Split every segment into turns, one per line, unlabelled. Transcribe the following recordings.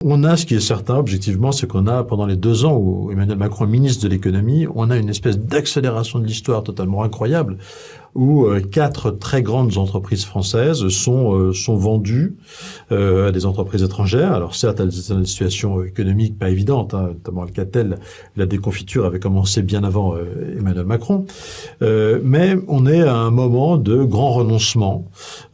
On a, ce qui est certain, objectivement, c'est qu'on a, pendant les 2 ans où Emmanuel Macron est ministre de l'économie, on a une espèce d'accélération de l'histoire totalement incroyable, où 4 très grandes entreprises françaises sont vendues à des entreprises étrangères. Alors certes, elles étaient dans une situation économique pas évidente, notamment Alcatel, la déconfiture avait commencé bien avant Emmanuel Macron, mais on est à un moment de grand renoncement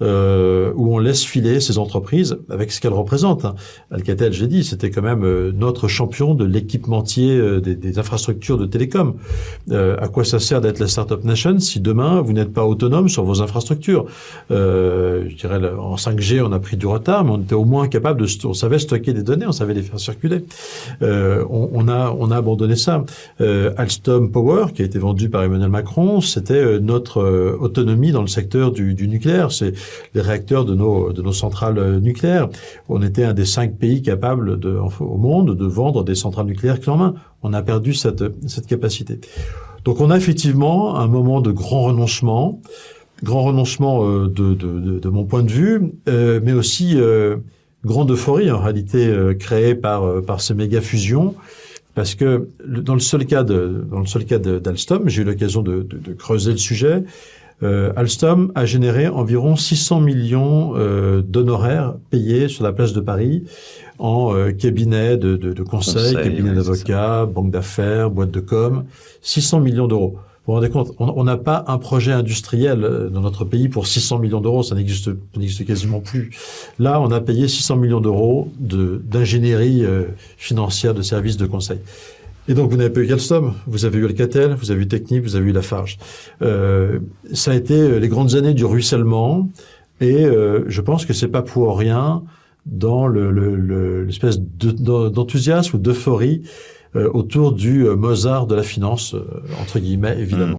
où on laisse filer ces entreprises avec ce qu'elles représentent. Alcatel, j'ai dit, c'était quand même notre champion de l'équipementier des infrastructures de télécom. À quoi ça sert d'être la Startup Nation si demain vous n'êtes pas autonome sur vos infrastructures? Je dirais, en 5G, on a pris du retard, mais on était au moins capable on savait stocker des données, on savait les faire circuler. On a abandonné ça. Alstom Power, qui a été vendu par Emmanuel Macron, c'était notre autonomie dans le secteur du nucléaire. C'est les réacteurs de nos centrales nucléaires. On était un des 5 pays capables au monde de vendre des centrales nucléaires clés en main. On a perdu cette capacité. Donc on a effectivement un moment de grand renoncement de mon point de vue, mais aussi grande euphorie en réalité créée par ces méga fusions, parce que dans le seul cas d'Alstom, j'ai eu l'occasion de creuser le sujet. Alstom a généré environ 600 millions d'honoraires payés sur la place de Paris en cabinet de conseil, cabinet d'avocats, banque d'affaires, boîte de com, 600 millions d'euros. Vous vous rendez compte, on n'a pas un projet industriel dans notre pays pour 600 millions d'euros, ça n'existe quasiment plus. Là, on a payé 600 millions d'euros d'ingénierie financière de services de conseil. Et donc, vous n'avez pas eu Alstom, vous avez eu Alcatel, vous avez eu Technip, vous avez eu Lafarge. Ça a été les grandes années du ruissellement, et je pense que c'est pas pour rien dans l'espèce d'enthousiasme ou d'euphorie autour du Mozart de la finance, entre guillemets, évidemment.